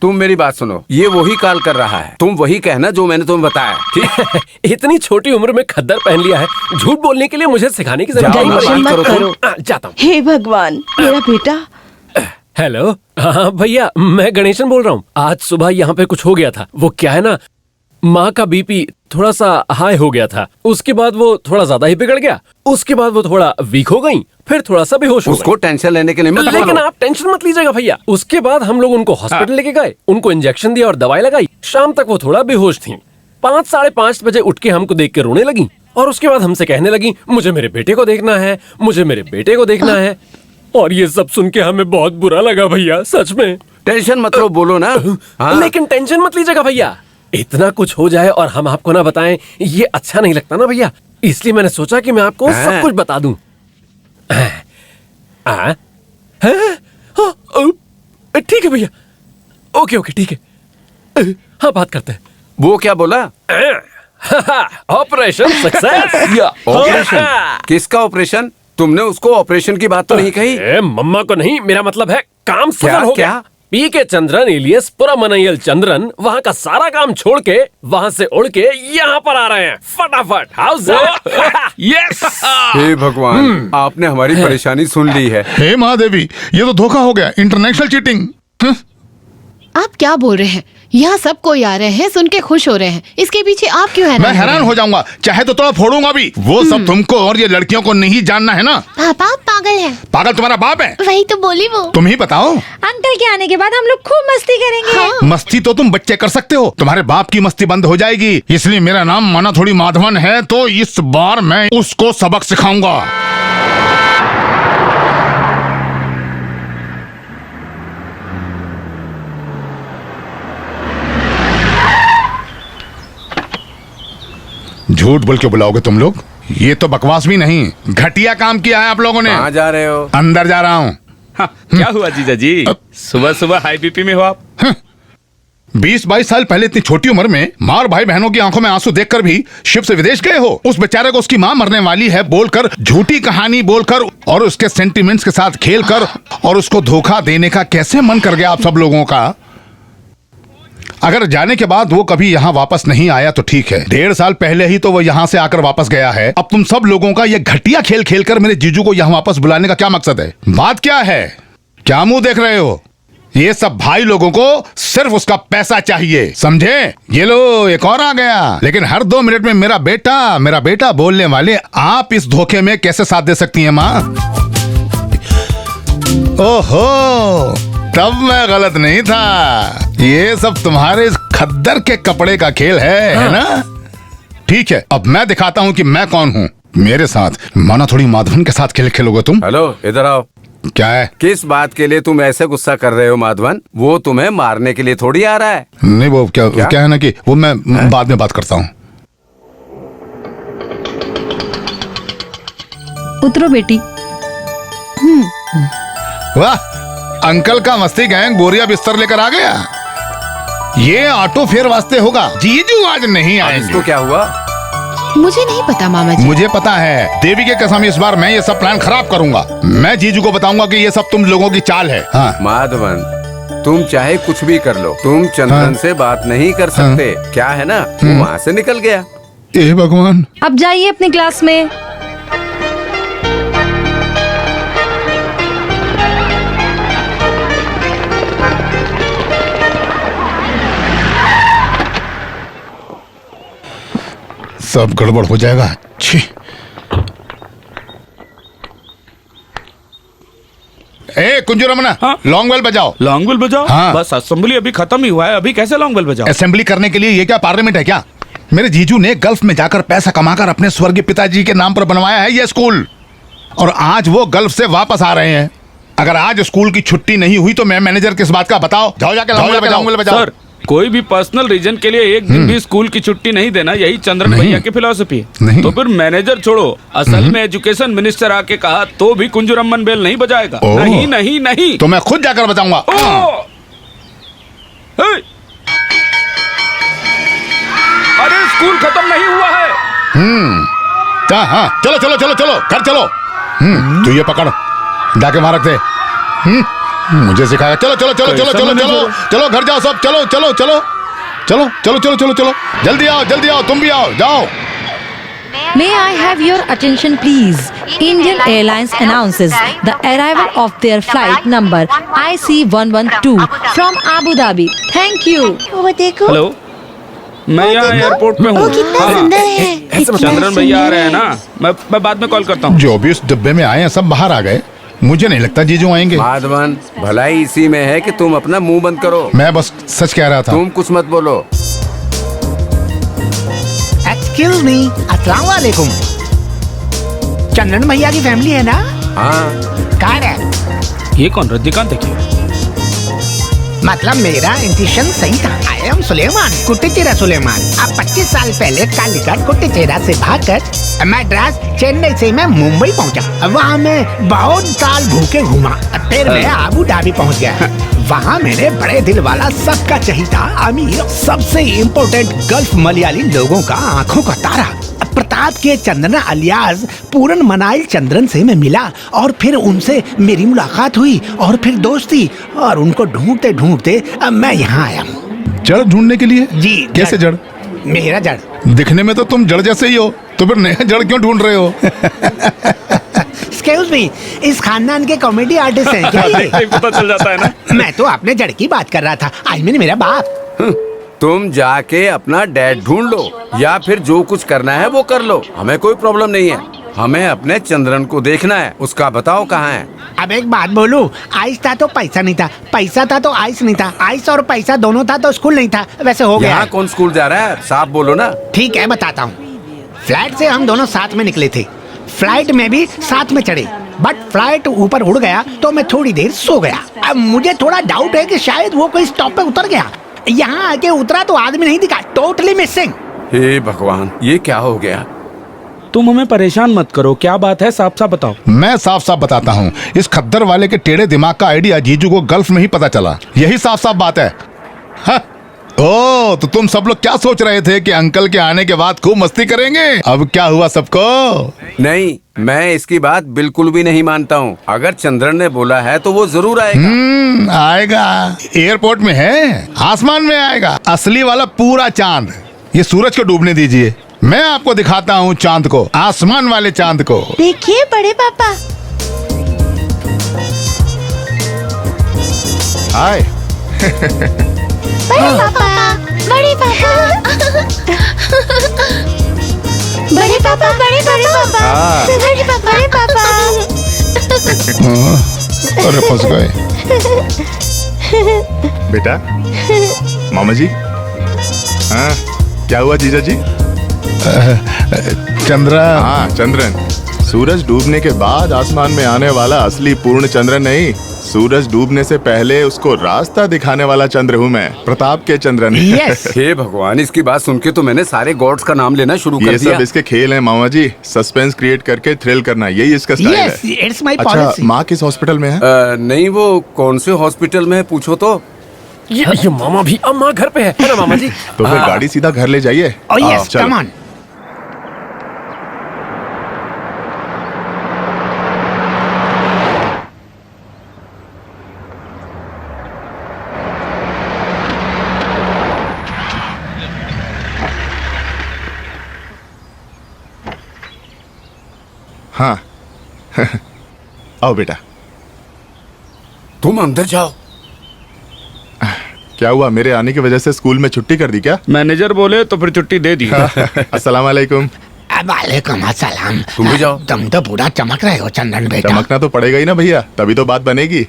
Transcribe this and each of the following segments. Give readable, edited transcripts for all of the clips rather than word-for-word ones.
तुम मेरी बात सुनो, ये वही कॉल कर रहा है, तुम वही कहना जो मैंने तुम्हें बताया, ठीक? इतनी छोटी उम्र में खद्दर पहन लिया है, झूठ बोलने के लिए मुझे सिखाने की जरूरत नहीं। जाता हूँ। हे भगवान, मेरा बेटा। हेलो, हाँ भैया, मैं गणेशन बोल रहा हूँ। आज सुबह यहाँ पे कुछ हो गया था। वो क्या है ना, माँ का बीपी थोड़ा सा हाई हो गया था। उसके बाद वो थोड़ा ज्यादा ही बिगड़ गया। उसके बाद वो थोड़ा वीक हो गई, फिर थोड़ा सा बेहोश हो गई। उसको टेंशन लेने के लिए मत लेकिन आप टेंशन मत लीजिएगा भैया। उसके बाद हम लोग उनको हॉस्पिटल लेके गए, उनको इंजेक्शन दिया और दवाई लगाई। शाम तक वो थोड़ा बेहोश थी। 5 साढ़े 5 बजे उठ के हमको देख के रोने लगी और उसके बाद हमसे कहने लगी, मुझे मेरे बेटे को देखना है, मुझे मेरे बेटे को देखना है। और ये सब सुन के हमें बहुत बुरा लगा भैया, सच में। टेंशन मत लो, बोलो ना। लेकिन टेंशन मत लीजिएगा भैया, इतना कुछ हो जाए और हम आपको ना बताएं, ये अच्छा नहीं लगता ना भैया। इसलिए मैंने सोचा कि मैं आपको सब कुछ बता दूं। ठीक है भैया, ओके ओके ठीक है। हाँ, बात करते हैं। वो क्या बोला? Operation success. ऑपरेशन? किसका ऑपरेशन? तुमने उसको ऑपरेशन की बात तो नहीं कही। मम्मा को नहीं, मेरा मतलब है काम सफल हो गया। पीके चंद्रन इलियस पुरमनयल चंद्रन वहाँ का सारा काम छोड़ के वहाँ से उड़ के यहाँ पर आ रहे हैं फटाफट। House yes. हे भगवान, आपने हमारी परेशानी सुन ली है। हे महादेवी, ये तो धोखा हो गया, इंटरनेशनल चीटिंग। आप क्या बोल रहे हैं? यहाँ सब कोई आ रहे हैं, सुन के खुश हो रहे हैं, इसके पीछे आप क्यों हैरान? मैं हैरान हो जाऊंगा, चाहे तो थोड़ा फोड़ूंगा भी। वो सब तुमको और ये लड़कियों को नहीं जानना है ना। पापा आप पागल हैं। पागल तुम्हारा बाप है। वही तो बोली वो। तुम ही बताओ। अंकल के आने के बाद हम लोग खूब मस्ती करेंगे। हाँ। मस्ती तो तुम बच्चे कर सकते हो, तुम्हारे बाप की मस्ती बंद हो जाएगी। इसलिए मेरा नाम माना थोड़ी माधवन है, तो इस बार मैं उसको सबक सिखाऊंगा। झूठ बोल के बुलाओगे तुम लोग? ये तो बकवास भी नहीं, घटिया काम किया है आप लोगों ने। कहाँ जा रहे हो? अंदर जा रहा हूँ। क्या हुआ जीजा जी, सुबह सुबह हाई बीपी में हो आप? 20-22 साल पहले इतनी छोटी उम्र में माँ और भाई बहनों की आंखों में आंसू देखकर भी शिव से विदेश गए हो। उस बेचारे को उसकी माँ मरने वाली है बोलकर, झूठी कहानी बोलकर और उसके सेंटिमेंट्स के साथ खेलकर और उसको धोखा देने का कैसे मन कर गया आप सब लोगों का? अगर जाने के बाद वो कभी यहाँ वापस नहीं आया तो ठीक है, 1.5 साल पहले ही तो वो यहाँ से आकर वापस गया है। अब तुम सब लोगों का ये घटिया खेल खेलकर मेरे जीजू को यहाँ वापस बुलाने का क्या मकसद है? बात क्या है? क्या मुंह देख रहे हो? ये सब भाई लोगों को सिर्फ उसका पैसा चाहिए, समझे? ये लो, एक और आ गया। लेकिन हर 2 मिनट में मेरा बेटा बोलने वाले आप इस धोखे में कैसे साथ दे सकती हैं माँ? ओहो, तब मैं गलत नहीं था। ये सब तुम्हारे इस खद्दर के कपड़े का खेल है ना? ठीक है, अब मैं दिखाता हूँ कि मैं कौन हूँ। मेरे साथ माना थोड़ी माधवन के साथ खेल खेलोगे तुम? हेलो, इधर आओ। क्या है? किस बात के लिए तुम ऐसे गुस्सा कर रहे हो माधवन? वो तुम्हें मारने के लिए थोड़ी आ रहा है। नहीं, वो क्या है ना कि वो मैं बाद में बात करता हूँ। उतरो बेटी। वाह, अंकल का मस्ती गैंग बोरिया बिस्तर लेकर आ गया। ये ऑटो फेयर वास्ते होगा, जीजू आज नहीं आएंगे। इसको क्या हुआ? मुझे नहीं पता मामा जी। मुझे पता है, देवी के कसम इस बार मैं ये सब प्लान खराब करूंगा। मैं जीजू को बताऊंगा कि ये सब तुम लोगों की चाल है। हाँ। माधवन, तुम चाहे कुछ भी कर लो, तुम चंद्रन से बात नहीं कर सकते। क्या है ना, वो वहाँ से निकल गया। हे भगवान। अब जाइए अपनी क्लास में। सब गड़बड़ हो जाएगा। छी। ए कुंजू रमना, लॉन्ग बेल बजाओ। लॉन्ग बेल बजाओ? हाँ। बस असेंबली अभी खत्म ही हुआ है, अभी कैसे लॉन्ग बेल बजाओ? असेंबली करने के लिए ये क्या पार्लियामेंट है क्या? मेरे जीजू ने गल्फ में जाकर पैसा कमाकर अपने स्वर्गीय पिताजी के नाम पर बनवाया है ये स्कूल, और आज वो गल्फ से वापस आ रहे हैं। अगर आज स्कूल की छुट्टी नहीं हुई तो मैं मैनेजर किस बात का? बताओ, जाओ जाके लॉन्ग बेल बजाओ। सर, कोई भी पर्सनल रीजन के लिए एक दिन भी स्कूल की छुट्टी नहीं देना, यही चंद्रन भैया की फिलॉसफी है। तो फिर मैनेजर छोड़ो, असल में एजुकेशन मिनिस्टर आके कहा तो भी कुंजूरम्मन बेल नहीं बजाएगा। नहीं नहीं नहीं, तो मैं खुद जाकर बजाऊंगा। अरे स्कूल खत्म नहीं हुआ है। हाँ, चलो चलो चलो चलो, घर चलो। तू ये पकड़, जाके वहां रख दे। मुझे सिखाया। चलो चलो चलो चलो चलो चलो चलो घर जाओ सब, चलो चलो चलो चलो चलो चलो चलो चलो जल्दी आओ तुम भी आओ, जाओ। May I have your attention please? Indian Airlines announces the arrival of their flight number IC112 from Abu Dhabi. Thank you. वो देखो हेलो, मैं यहाँ एयरपोर्ट में वो हूँ। कितना हाँ, सुंदर है। चंद्रन भैया आ रहे हैं ना, मैं बाद में कॉल करता हूँ। जो भी उस डिब्बे में आए हैं सब बाहर आ गए। मुझे नहीं लगता जीजू आएंगे। माधवन, भलाई इसी में है कि तुम अपना मुंह बंद करो। मैं बस सच कह रहा था। तुम कुछ मत बोलो। एक्सक्यूज मी, अस्सलाम वालेकुम। चंद्रन भैया की फैमिली है ना? हाँ, कहाँ है? ये कौन? रजनीकांत देखिए। मतलब मेरा इंट्यूशन सही था। I am Suleman, Kuttechera Suleman. अब 25 साल पहले कालीघाट कुट्टेचेरा से भागकर मैड्रास, चेन्नई से मैं मुंबई पहुंचा। वहाँ मैं बहुत साल भूखे घूमा, फिर मैं आबू धाबी पहुंच गया। वहाँ मैंने बड़े दिल वाला, सबका चहीता, अमीर, सबसे इम्पोर्टेंट गल्फ मलयाली लोगों का आंखों का तारा प्रताप के चंद्रन अलियास पूरन मनाइल चंद्रन से मैं मिला और फिर उनसे मेरी मुलाकात हुई और फिर दोस्ती, और उनको ढूंढते ढूंढते अब मैं यहाँ आया हूँ। जड़ ढूंढने के लिए? जी। कैसे जड़? मेरा जड़। दिखने में तो तुम जड़ जैसे ही हो, तो फिर नया जड़ क्यों ढूंढ रहे हो? एक्सक्यूज मी, इस खानदान के कॉमेडी आर्टिस्ट हैं क्या ये? पता चल जाता है ना। मैं तो अपने जड़ की बात कर रहा था। आई मीन मेरा बाप। तुम जाके अपना डैड ढूंढ लो या फिर जो कुछ करना है वो कर लो, हमें कोई प्रॉब्लम नहीं है। हमें अपने चंद्रन को देखना है, उसका बताओ कहाँ है। अब एक बात बोलूं, आइस था तो पैसा नहीं था, पैसा था तो आइस नहीं था, आइस और पैसा दोनों था तो स्कूल नहीं था। वैसे हो गया। यहाँ कौन स्कूल जा रहा है, साफ बोलो ना। ठीक है, बताता हूँ। फ्लाइट से हम दोनों साथ में निकले थे, फ्लाइट में भी साथ में चढ़े, बट फ्लाइट ऊपर उड़ गया तो मैं थोड़ी देर सो गया। अब मुझे थोड़ा डाउट है कि शायद वो कोई स्टॉप पे उतर गया। यहाँ आके उतरा तो आदमी नहीं दिखा, टोटली मिसिंग। हे भगवान, ये क्या हो गया? तुम हमें परेशान मत करो, क्या बात है साफ साफ बताओ। मैं साफ साफ बताता हूँ। इस खद्दर वाले के टेढ़े दिमाग का आइडिया जीजू को गल्फ में ही पता चला। यही साफ साफ बात है। हाँ? ओ, तो तुम सब लोग क्या सोच रहे थे कि अंकल के आने के बाद खूब मस्ती करेंगे? अब क्या हुआ सबको? नहीं, मैं इसकी बात बिल्कुल भी नहीं मानता हूँ। अगर चंद्रन ने बोला है तो वो जरूर आएगा। आएगा। एयरपोर्ट में है, आसमान में आएगा, असली वाला पूरा चांद। ये सूरज को डूबने दीजिए, मैं आपको दिखाता हूँ चांद को, आसमान वाले चांद को। देखिए बड़े पापा। हाय। बड़े पापा, बड़े पापा, बड़े पापा, बड़े पापा, बड़े पापा, बड़े पापा। अरे फंस गए। बेटा, मामा जी। हाँ, क्या हुआ जीजा जी? चंद्रन। हाँ, चंद्रन। सूरज डूबने के बाद आसमान में आने वाला असली पूर्ण चंद्रन नहीं, सूरज डूबने से पहले उसको रास्ता दिखाने वाला चंद्र हूँ मैं, प्रताप के चंद्रन। यस। हे भगवान, इसकी बात सुन के तो मैंने सारे गॉड्स का नाम लेना शुरू कर ये दिया। सब इसके खेल हैं मामा जी, सस्पेंस क्रिएट करके थ्रिल करना, यही इसका स्टाइल यस, है। इट्स माय अच्छा, पॉलिसी। माँ किस हॉस्पिटल में है? नहीं, वो कौन से हॉस्पिटल में है पूछो तो। ये मामा भी, अब माँ घर पे है ना मामा जी? तो फिर गाड़ी सीधा घर ले जाइए। ओह यस, चलो। Come on. हाँ। आओ बेटा। तुम अंदर जाओ। क्या हुआ, मेरे आने की वजह से स्कूल में छुट्टी कर दी क्या? मैनेजर बोले तो फिर छुट्टी दे दी। अस्सलाम वालेकुम। वालेकुम अस्सलाम। तुम भी जाओ। तुम तो पूरा चमक रहे हो चंदन बेटा। चमकना तो पड़ेगा ही ना भैया, तभी तो बात बनेगी।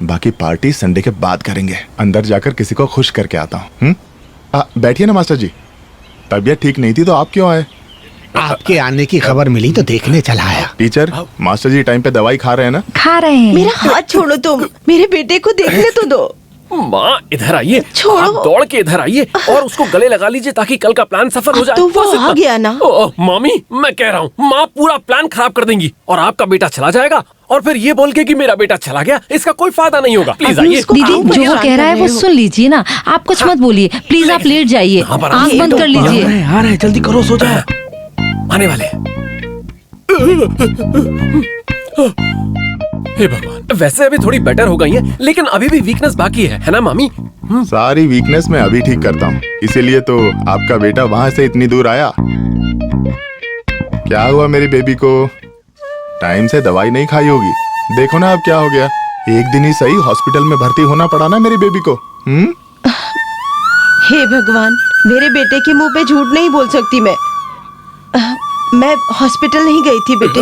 बाकी पार्टी संडे के बाद करेंगे। अंदर जाकर किसी को खुश करके आता हूँ। बैठिए ना मास्टर जी। तबीयत ठीक नहीं थी तो आप क्यों आए? आपके आने की खबर मिली तो देखने चला आया। टीचर, मास्टर जी टाइम पे दवाई खा रहे हैं ना? खा रहे हैं। मेरा हाथ छोड़ो तुम, मेरे बेटे को देखने तो दो। माँ इधर आइए, छोड़ो। आप दौड़ के इधर आइए और उसको गले लगा लीजिए ताकि कल का प्लान सफल हो अब जाए। तो वो बस आ इतना। गया ना। ओह, मामी मैं कह रहा हूँ, माँ पूरा प्लान खराब कर देंगी और आपका बेटा चला जाएगा और फिर ये बोल के कि मेरा बेटा चला गया, इसका कोई फायदा नहीं होगा। प्लीज अभी आइए। उसको दीदी आप जो वो परेशान कह रहा है कर वो रहे हो। सुन लीजिए ना, आप कुछ मत बोलिए प्लीज, आप लेट जाइए, हाँ, पर आंख बंद कर लीजिए। आ रहे हैं, जल्दी करो, सो जाए, आने वाले हैं। हे भगवान, वैसे अभी थोड़ी बेटर हो गई है, लेकिन अभी भी वीकनेस बाकी है ना मामी? सारी वीकनेस मैं अभी ठीक करता हूँ, इसीलिए तो आपका बेटा वहाँ से इतनी दूर आया। क्या हुआ मेरी बेबी को? टाइम से दवाई नहीं खाई होगी, देखो ना अब क्या हो गया। एक दिन ही सही हॉस्पिटल में भर्ती होना पड़ा ना मेरी बेबी को। हे भगवान, मेरे बेटे के मुंह पे झूठ नहीं बोल सकती मैं हॉस्पिटल नहीं गई थी बेटे।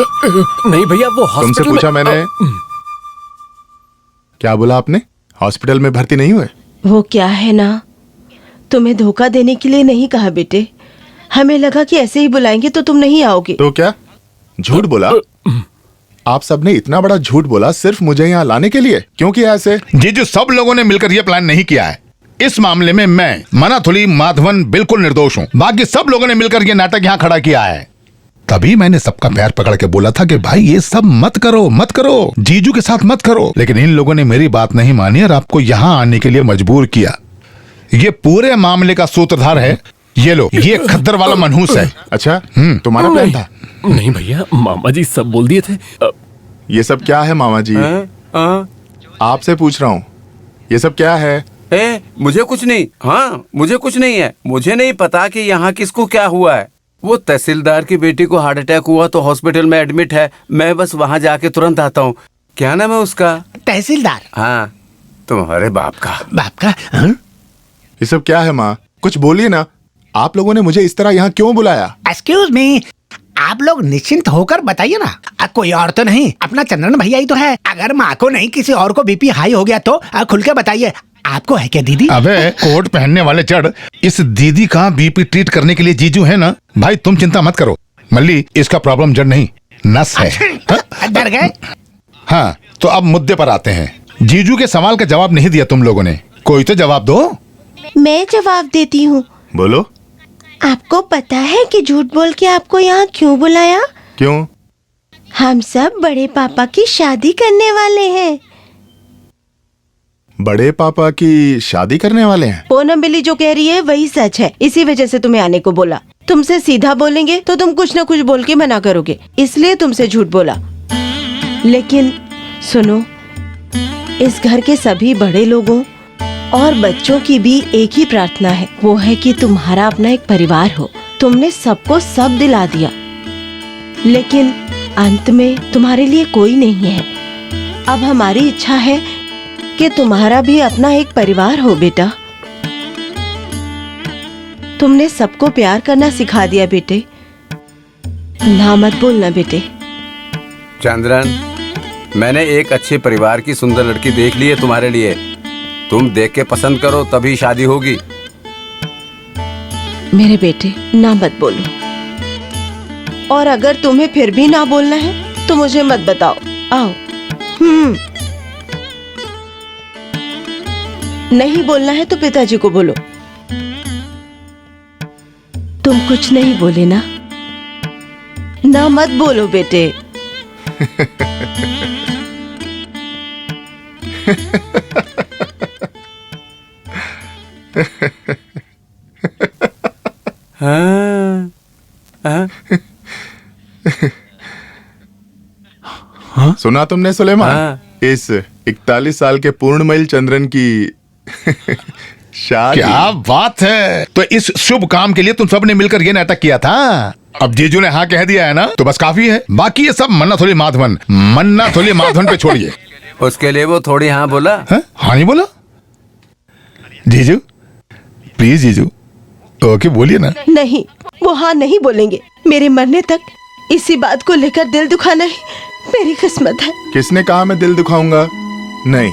नहीं भैया, वो हॉस्पिटल तुमसे पूछा मैंने। क्या बोला आपने? हॉस्पिटल में भर्ती नहीं हुए? वो क्या है ना, तुम्हें धोखा देने के लिए नहीं कहा बेटे। हमें लगा कि ऐसे ही बुलाएंगे तो तुम नहीं आओगे। तो क्या झूठ बोला? आप सबने इतना बड़ा झूठ बोला सिर्फ मुझे यहाँ लाने के लिए? क्यों किया ऐसे? जीजू, सब लोगों ने मिलकर यह प्लान नहीं किया है। इस मामले में मैं, मनाथुली, माधवन बिल्कुल निर्दोष हूँ। बाकी सब लोगों ने मिलकर यह नाटक यहाँ खड़ा किया है। तभी मैंने सबका पैर पकड़ के बोला था कि भाई ये सब मत करो, मत करो, जीजू के साथ मत करो। लेकिन इन लोगों ने मेरी बात नहीं मानी और आपको यहाँ आने के लिए मजबूर किया। ये पूरे मामले का सूत्रधार है ये लो, ये खद्दर वाला मनहूस है। अच्छा, तुम्हारा प्लान था? नहीं भैया, मामा जी सब बोल दिए थे। ये सब क्या है मामा जी? आपसे पूछ रहा हूँ, ये सब क्या है? मुझे कुछ नहीं। हाँ, मुझे कुछ नहीं है। मुझे नहीं पता कि यहाँ किसको क्या हुआ है। वो तहसीलदार की बेटी को हार्ट अटैक हुआ तो हॉस्पिटल में एडमिट है। मैं बस वहाँ जाके तुरंत आता हूँ। क्या नाम है उसका? तहसीलदार? हाँ, तुम्हारे बाप का। बाप का? ये सब क्या है माँ? कुछ बोलिए ना। आप लोगों ने मुझे इस तरह यहाँ क्यों बुलाया? एक्सक्यूज मी, आप लोग निश्चिंत होकर बताइए ना। कोई और तो नहीं, अपना चंद्रन भैया ही तो है। अगर माँ को नहीं किसी और को बीपी हाई हो गया तो खुल के बताइए। आपको है क्या दीदी? अबे कोट पहनने वाले चढ़, इस दीदी का बीपी ट्रीट करने के लिए जीजू है ना। भाई तुम चिंता मत करो मल्ली, इसका प्रॉब्लम जड़ नहीं नस है। डर गए? हाँ, तो अब मुद्दे पर आते हैं। जीजू के सवाल का जवाब नहीं दिया तुम लोगों ने, कोई तो जवाब दो। मैं जवाब देती हूँ। बोलो। आपको पता है कि झूठ बोल के आपको यहाँ क्यों बुलाया? क्यों? हम सब बड़े पापा की शादी करने वाले हैं। बड़े पापा की शादी करने वाले हैं? पूनम बिल्ली जो कह रही है वही सच है, इसी वजह से तुम्हें आने को बोला। तुमसे सीधा बोलेंगे तो तुम कुछ न कुछ बोल के मना करोगे, इसलिए तुमसे झूठ बोला। लेकिन सुनो, इस घर के सभी बड़े लोगों और बच्चों की भी एक ही प्रार्थना है, वो है कि तुम्हारा अपना एक परिवार हो। तुमने सबको सब दिला दिया, लेकिन अंत में तुम्हारे लिए कोई नहीं है। अब हमारी इच्छा है कि तुम्हारा भी अपना एक परिवार हो बेटा। तुमने सबको प्यार करना सिखा दिया बेटे, ना मत बोलना बेटे। चंद्रन, मैंने एक अच्छे परिवार की सुंदर लड़की देख ली है तुम्हारे लिए। तुम देख के पसंद करो तभी शादी होगी। मेरे बेटे, ना मत बोलो। और अगर तुम्हें फिर भी ना बोलना है तो मुझे मत बताओ। आओ। नहीं बोलना है तो पिताजी को बोलो। तुम कुछ नहीं बोले ना? ना मत बोलो बेटे। हाँ, हाँ? सुना तुमने सुलेमान? हाँ। इस 41 साल के पूर्णमईल चंद्रन की शादी। क्या बात है! तो इस शुभ काम के लिए तुम सबने मिलकर ये नाटक किया था। अब जीजू ने हाँ कह दिया है ना, तो बस काफी है। बाकी ये सब मन्नाथुली माधवन पे छोड़िए। उसके लिए वो थोड़ी हाँ बोला। हाँ नहीं बोला? जीजू प्लीज, जीजू ओके बोलिए ना। नहीं, वो हाँ नहीं बोलेंगे। मेरे मरने तक इसी बात को लेकर दिल दुखाना ही मेरी किस्मत है। किसने कहा मैं दिल दुखाऊंगा? नहीं,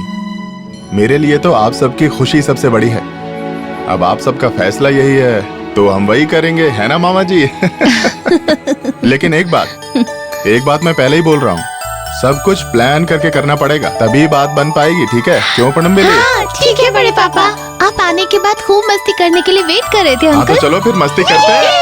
मेरे लिए तो आप सबकी खुशी सबसे बड़ी है। अब आप सबका फैसला यही है तो हम वही करेंगे, है ना मामा जी? लेकिन एक बात मैं पहले ही बोल रहा हूँ, सब कुछ प्लान करके करना पड़ेगा, तभी बात बन पाएगी। ठीक है? क्यों पूनम बिल्ली? हाँ, ठीक है बड़े पापा। आप आने के बाद खूब मस्ती करने के लिए वेट कर रहे थे हाँ, अंकल। तो चलो फिर मस्ती करते हैं।